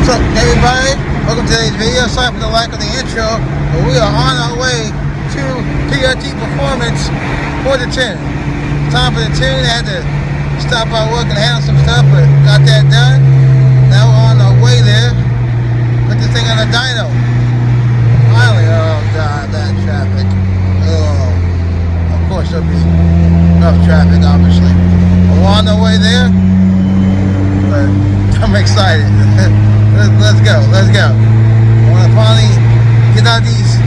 What's up, everybody? Welcome to today's video. Sorry for the lack of the intro, but we are on our way to pt Performance for the tune. Time for the tune. I had to stop by work and handle some stuff, but got that done. Now we're on our way there. Put this thing on a dyno. Finally, oh god, bad traffic. Oh, of course there'll be enough traffic, obviously. But we're on our way there, but I'm excited. Let's go. I want to finally get out these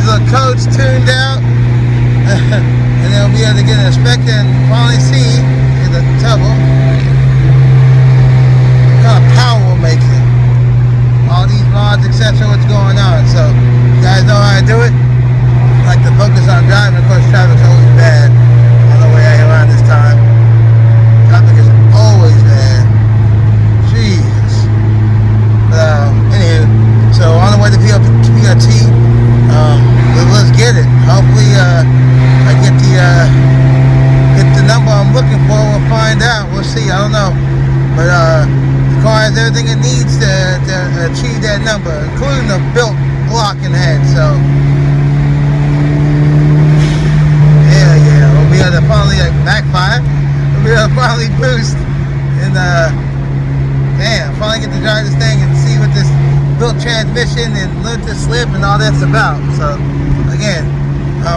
little codes tuned out, and then we'll be able to get an inspector and finally see in the tubble what kind of power we're making. All these mods, etc. What's going on? So you guys know how I do it. I like to focus on driving. Of course, traffic's always bad on the way around this time. Traffic is always bad. Jesus. Anywho, so on the way to PRT, let's get it. Hopefully, I get the number I'm looking for. We'll find out. We'll see. I don't know, but the car has everything it needs to achieve that number, including the built block and head. So, yeah, we'll be able to finally backfire. We'll be able to finally boost and finally get to drive this thing and see what this built transmission and learn to slip and all that's about. So again,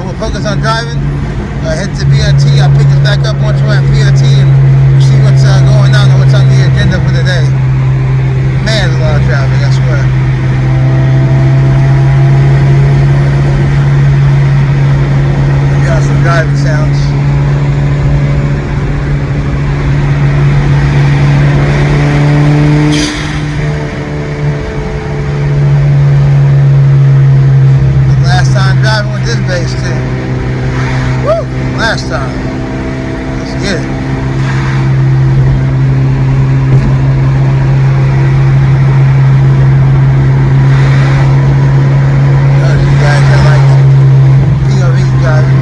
we'll focus on driving. Head to BRT. I'll pick us back up once we're at BRT and see what's going on and what's on the agenda for the day. Man, there's a lot of traffic, I swear. We got some driving sounds. Last time. Let's get it. Those you guys that like POV driving.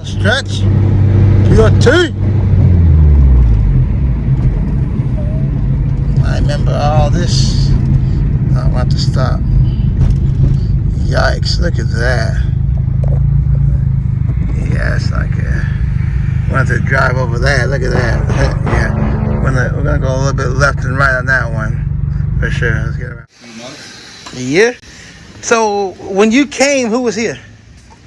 Stretch. PRT. I remember all this. I'm about to stop. Yikes, look at that. Yeah, it's like we're going to drive over that. Look at that. Yeah. We're gonna go a little bit left and right on that one. For sure. Let's get around. Yeah. So when you came, who was here?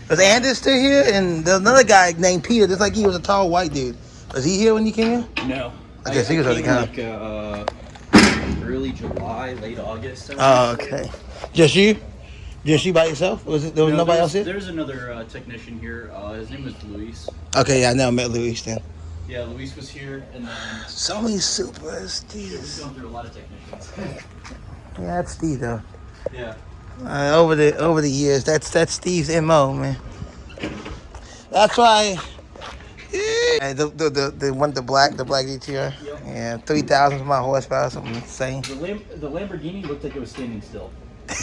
Was Anders still here? And there's another guy named Peter, just like he was a tall white dude. Was he here when you came here? No. I guess he was already kind of early July, late August. Oh, okay. Just you? Just you by yourself? There was nobody else here? There's another technician here. His name was Luis. Okay, yeah, I never met Luis then. Yeah, Luis was here, and then so many Supras, Jesus. We've gone through a lot of technicians. Yeah, that's Steve though. Yeah. Over the years, that's Steve's MO, man. That's why. Yeah. The black GTR. Yep. Yeah, 3,000 my horsepower, something insane. The Lamborghini looked like it was standing still. The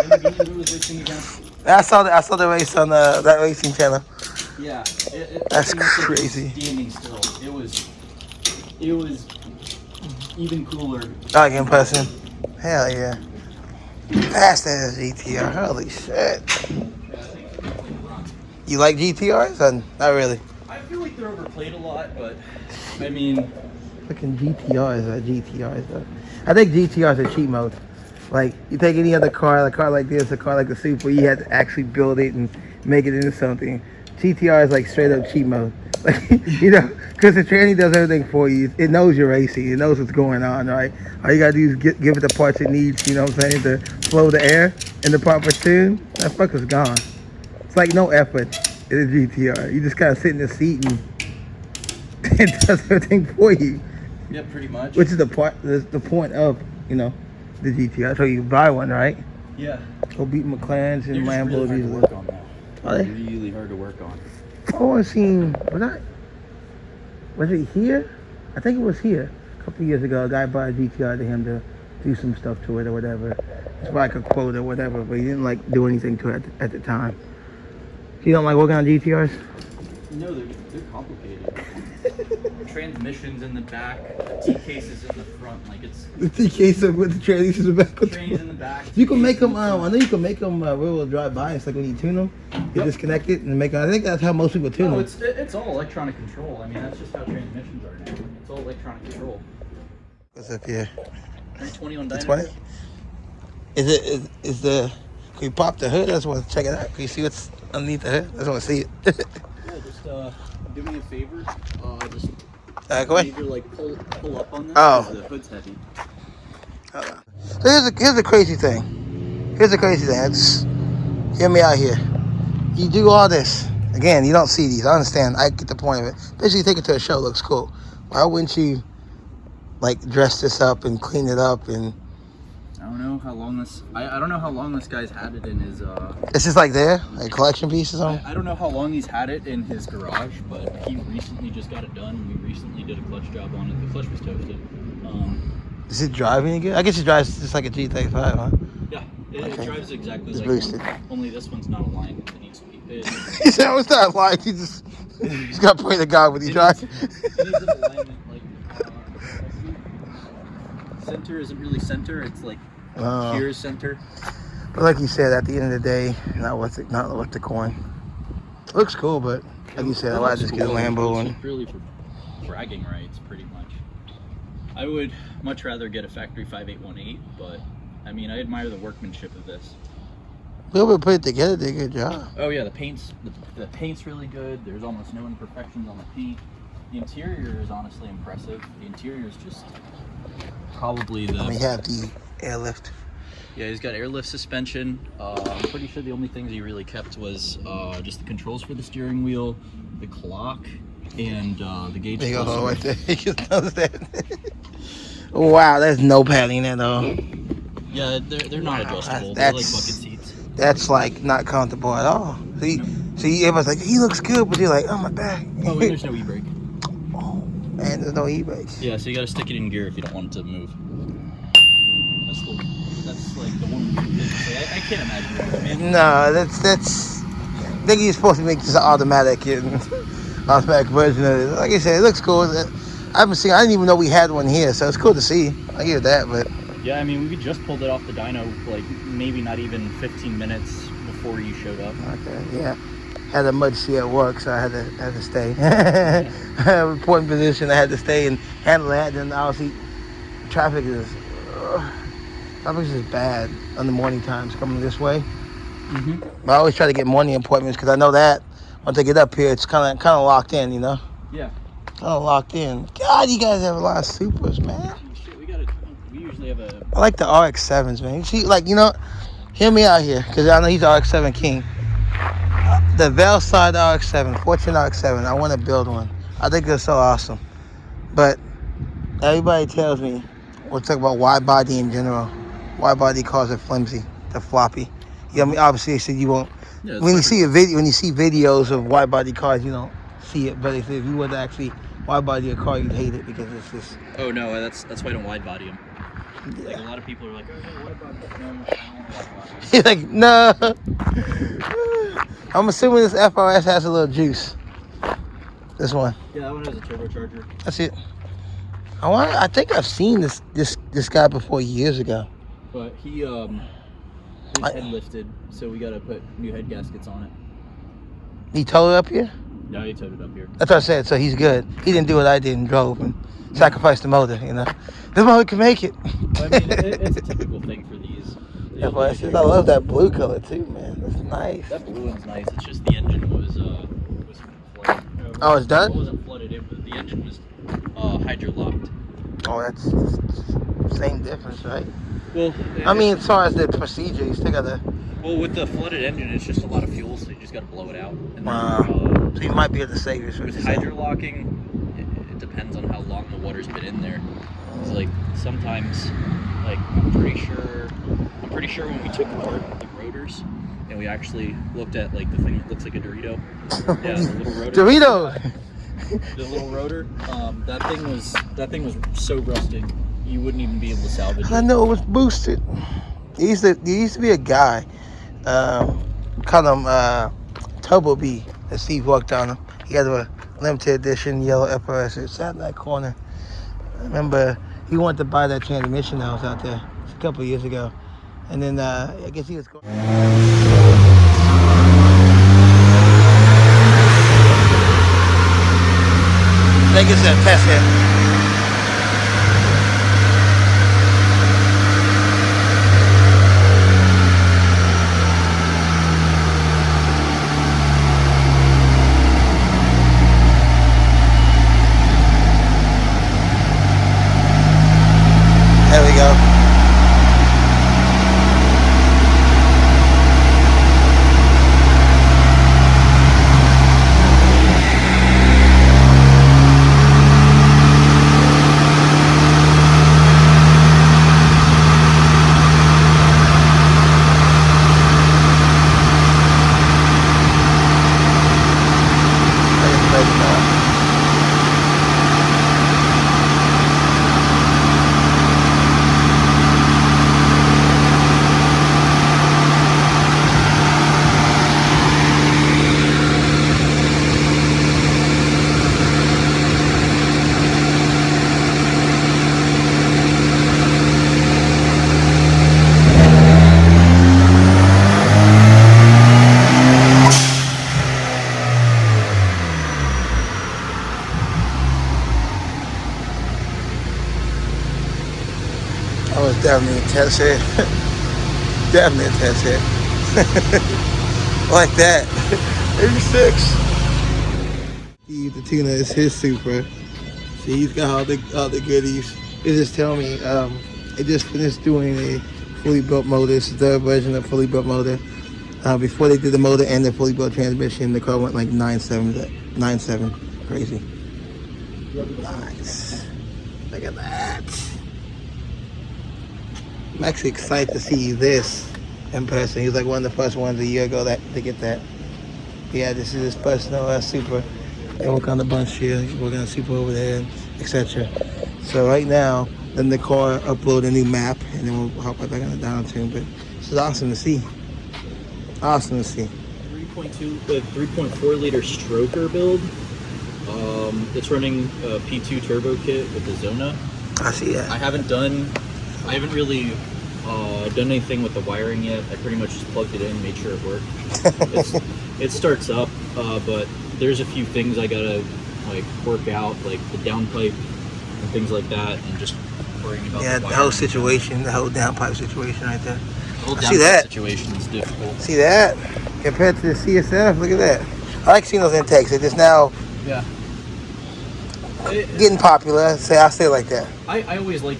Lamborghini was racing against. I saw the race on that racing channel. Yeah, that's crazy. Like standing still. It was even cooler. Like in person. Hell yeah. Fast ass GTR. Holy shit. You like GTRs? Or not really? I feel like they're overplayed a lot, but I mean, fucking GTRs are GTRs though. I think GTRs are cheat mode. Like you take any other car, a car like this, a car like the Supra, you had to actually build it and make it into something. GTR is like straight up cheat mode. Like, you know, because the tranny does everything for you. It knows you're racing. It knows what's going on, right? All you gotta do is give it the parts it needs, you know what I'm saying, to flow the air in the proper tune. That fucker's gone. It's like no effort in a GTR. You just kind of sit in the seat and it does everything for you. Yeah, pretty much. Which is the point of, you know, the GTR. So you buy one, right? Yeah. Go beat McLarens and Lambos. Really hard to work on that. Are they? Really hard to work on. Oh, I seen. Was it here? I think it was here. A couple of years ago, a guy bought a GTR to him to do some stuff to it or whatever. It's like a quote or whatever, but he didn't like do anything to it at the time. You don't like working on GTRs? No, they're complicated. Transmissions in the back, T cases in the front, like it's. The T case with the trannies in the back. Trannies in the back. You can make them. I know you can make them rear-wheel drive bias, like when you tune them, you disconnect it and make them. I think that's how most people tune them. It's all electronic control. I mean, that's just how transmissions are now. It's all electronic control. What's up here? 320 on dyno. 20? Is the? Can you pop the hood? I just want to check it out. Can you see what's underneath the hood? I just want to see it. Yeah, just do me a favor. Just. Go ahead. Either like pull up on that. Oh. The hood's heavy. Hold on. So here's the crazy thing. Let's hear me out here. You do all this. Again, you don't see these. I understand. I get the point of it. Basically, take it to a show. Looks cool. Why wouldn't you, like, dress this up and clean it up and? I don't know how long this. I don't know how long this guy's had it in his. It's just like there, like collection piece or something. I don't know how long he's had it in his garage, but he recently just got it done. We recently did a clutch job on it. The clutch was toasted. Is it driving good? I guess it drives just like a G35, huh? Yeah, it drives exactly it's like boosted. Only this one's not aligned. It needs to be. He said, "What's that like?" He just got to pray to God when he drives. It needs an alignment. Like center isn't really center. It's like here's center. But like you said, at the end of the day, not worth the coin. It looks cool, but like you said, I just get a Lambo and. It's really for bragging rights, pretty much. I would much rather get a factory 5818, but I mean, I admire the workmanship of this. Whoever put it together did a good job. Oh yeah, the paint's really good. There's almost no imperfections on the paint. The interior is honestly impressive. The interior is just probably the. I mean, you have the airlift. Yeah, he's got airlift suspension. I'm pretty sure the only things he really kept was just the controls for the steering wheel, the clock, and the gauge. There you go, right there. You just noticed that. Wow, there's no padding at all. Yeah, they're not adjustable. They're like bucket seats. That's like not comfortable at all. See, everybody's like, he looks good, but you're like, oh my back. Oh, and there's no e-brake. Oh, man, there's no e-brakes. Yeah, so you gotta stick it in gear if you don't want it to move. That's like the one weird thing. Like, I can't imagine that, man. No, that's. I think he's supposed to make this automatic version of it. Like I said, it looks cool. I didn't even know we had one here, so it's cool to see. I give it that, but. Yeah, I mean, we just pulled it off the dyno, like maybe not even 15 minutes before you showed up. Okay, yeah. Had a mud sea at work, so I had to stay. Important position, I had to stay and handle that. Then obviously, traffic is bad on the morning times coming this way. Mm-hmm. But I always try to get morning appointments because I know that once I get up here, it's kind of locked in, you know. Yeah. Kind of locked in. God, you guys have a lot of Supras, man. Shit, we usually have a. I like the RX-7s, man. You see, like, you know, hear me out here because I know he's the RX-7 king. The Velside RX-7, Fortune RX-7, I want to build one. I think they're so awesome. But everybody tells me, we'll talk about wide body in general. Wide body cars are flimsy, they're floppy. You know, I mean, obviously, they said you won't. Yeah, when you see videos of wide body cars, you don't see it. But if you were to actually wide body a car, you'd hate it because it's just. Oh no, that's why I don't wide body them. Yeah. Like a lot of people are like, oh yeah, wide body. No, I don't wide body. You're like, no. I'm assuming this FRS has a little juice. This one. Yeah, that one has a turbocharger. That's it. I think I've seen this guy before years ago. But his head lifted, so we gotta put new head gaskets on it. He towed it up here? Yeah, he towed it up here. That's what I said, so he's good. He didn't do what I did and drove and sacrificed the motor, you know. The motor can make it. Well, I mean, it's a typical thing for these. FRSs. I love that blue color too, man. That's nice. That blue one's nice. It's just the engine was Oh, it's It done? wasn't flooded. The engine was hydro locked. Oh, that's same difference, right? Well, I mean, as far as the procedure, you still gotta. well, with the flooded engine, it's just a lot of fuel, so you just got to blow it out. And Wow. then, So you might be able to save yourself. with hydro locking, it depends on how long the water's been in there. It's like sometimes, like I'm pretty sure when we took apart the rotors and we actually looked at like the thing that looks like a Dorito. Yeah, the little rotor. Dorito. The little rotor. That thing was so rusted, you wouldn't even be able to salvage it. I know it was boosted. There used to be a guy, call him Turbo B. As Steve walked down him, he had a limited edition yellow FRS. It sat in that corner. I remember he wanted to buy that transmission that was out there a couple of years ago, and then I guess he was going. I think it's a test hit. There we go. That was definitely a test hit. Definitely a test hit. Like that. 86. The Tuna is his Supra. See, he's got all the goodies. It just tell me, it just finished doing a fully built motor. It's the third version of fully built motor. Before they did the motor and the fully built transmission, the car went like 9.7. Crazy. Nice. Look at that. I'm actually excited to see this in person. He was like one of the first ones a year ago to get that. Yeah, this is his personal Supra. They work on the bunch here, working on Supra over there, etc. So right now, then the car upload a new map, and then we'll hop right back on the down tune. But this is awesome to see. Awesome to see. 3.4 liter stroker build. It's running a P2 turbo kit with the Zona. I see that. I haven't really done anything with the wiring yet. I pretty much just plugged it in, made sure it worked. It starts up, but there's a few things I gotta like work out, like the downpipe and things like that, and just worrying about the whole situation, the whole downpipe situation right there. The whole see that situation is difficult. See that compared to the CSF? Look at that. I like seeing those intakes. They're just now getting popular. I say it like that. I always like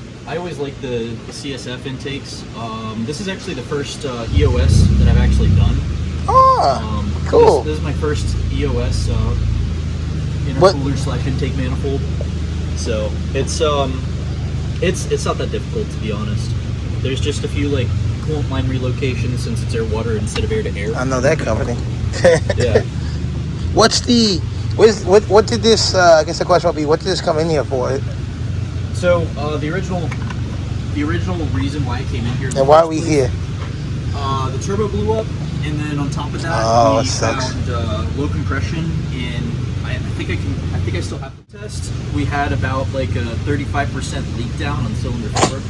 the CSF intakes. This is actually the first EOS that I've actually done. Oh, cool. This is my first EOS intercooler / intake manifold. So it's not that difficult, to be honest. There's just a few like coolant line relocations since it's air water instead of air to air. I know that company. Yeah. What did this? I guess the question will be, what did this come in here for? So the original reason why I came in here. And why are we here? The turbo blew up, and then on top of that, we found low compression. And I think I still have the test. We had about like a 35% leak down on cylinder 4.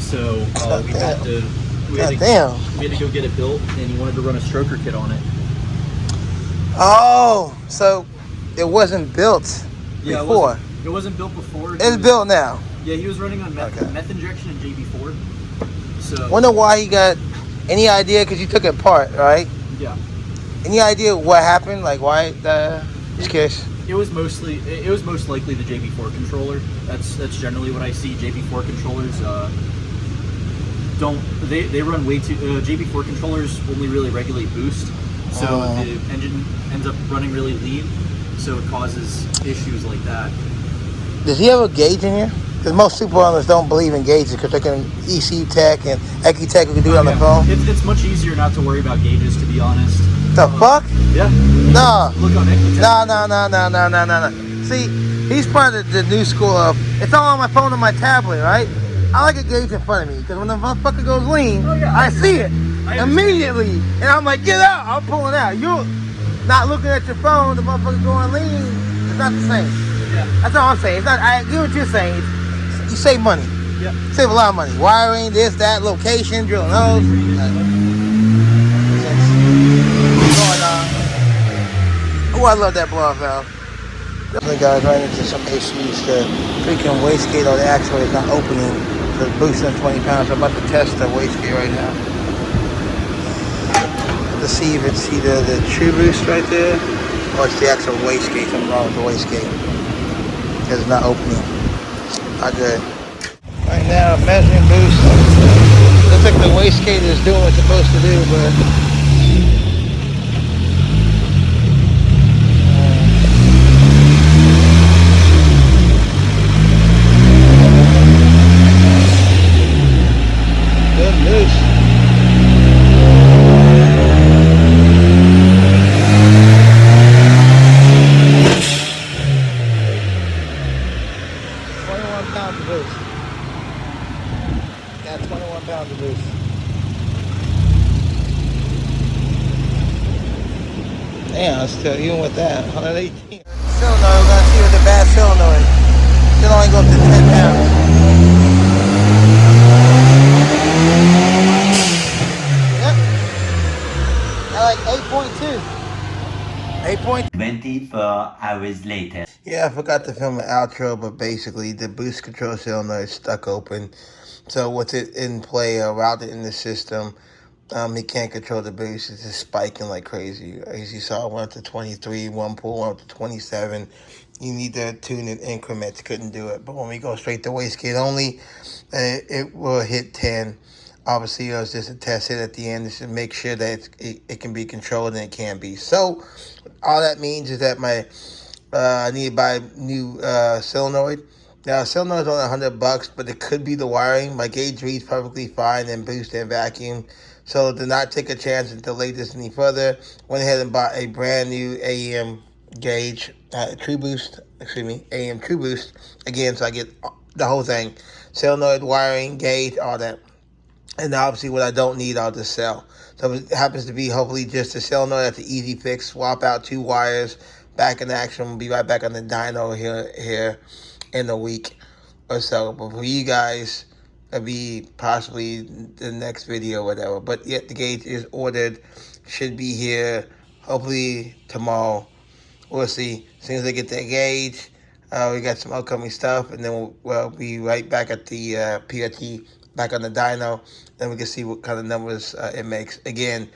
So we had to go get it built, and he wanted to run a stroker kit on it. Oh, so it wasn't built before. It wasn't built before. It's built now. Yeah, he was running on meth injection and JB4. So. Wonder why he got any idea? Because you took it apart, right? Yeah. Any idea what happened? Like why? Just curious. It was most likely the JB4 controller. That's generally what I see. JB4 controllers they run way too. JB4 controllers only really regulate boost, so the engine ends up running really lean, so it causes issues like that. Does he have a gauge in here? Because most super owners don't believe in gauges because they can ECU tech and Ecutech we can do it on the phone. It's much easier not to worry about gauges, to be honest. The fuck? Yeah. No. Look on Ecutech. No. See, he's part of the new school of, it's all on my phone and my tablet, right? I like a gauge in front of me because when the motherfucker goes lean, I see it immediately. And I'm like, get out. I'm pulling out. You're not looking at your phone, the motherfucker going lean. It's not the same. Yeah. That's all I'm saying. It's not, I get what you're saying. You save money. Yeah. Save a lot of money. Wiring, this, that, location, drilling holes. Oh, I love that blow-off valve. The guys ran into some issues. The freaking wastegate or the actuator is not opening. So it's boosting 20 pounds. I'm about to test the wastegate right now. Let's see if it's either the true boost right there or it's the actual wastegate. Something wrong with the wastegate because it's not opening. Not good. Right now, measuring boost. Looks like the wastegate is doing what it's supposed to do, but good loose. Pounds of boost. Got 21 pounds of boost. Damn, still, even with that, 118. Solenoid, we're gonna see what the bad solenoid. Still only go up to 10 pounds. Yep. I like 8.2. 8.2. 24 hours later. Yeah, I forgot to film an outro, but basically the boost control solenoid is stuck open. So with it in play, routed in the system, he can't control the boost. It's just spiking like crazy. As you saw, it went up to 23, one pull went up to 27. You need to tune in increments, couldn't do it. But when we go straight to wastegate only, it will hit 10. Obviously, it was just a test hit at the end just to make sure that it can be controlled, and it can be. So all that means is that I need to buy a new solenoid. Now, solenoid's only $100, but it could be the wiring. My gauge reads perfectly fine in boost and vacuum. So do not take a chance and delay this any further. Went ahead and bought a brand new AM gauge, AM True Boost. Again, so I get the whole thing. Solenoid, wiring, gauge, all that. And obviously what I don't need, I'll just sell. So if it happens to be hopefully just a solenoid, that's an easy fix. Swap out 2 wires, back in action. We'll be right back on the dyno here in a week or so. But for you guys, it'll be possibly the next video or whatever. But yet the gauge is ordered. Should be here hopefully tomorrow. We'll see. As soon as I get that gauge, we got some upcoming stuff. And then we'll be right back at the PRT, back on the dyno. Then we can see what kind of numbers it makes. Again,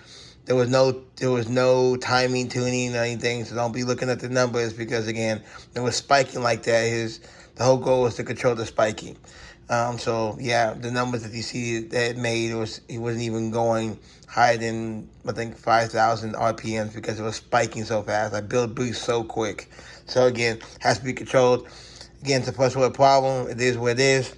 there was no timing, tuning, or anything. So don't be looking at the numbers because, again, it was spiking like that. The whole goal was to control the spiking. So yeah, the numbers that you see that it made, he wasn't even going higher than, I think, 5,000 RPMs because it was spiking so fast. I build boost so quick. So again, has to be controlled. Again, it's a first world problem. It is what it is.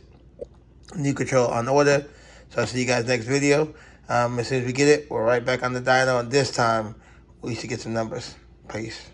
New control on order. So I'll see you guys next video. As soon as we get it, we're right back on the dyno, and this time we should get some numbers. Peace.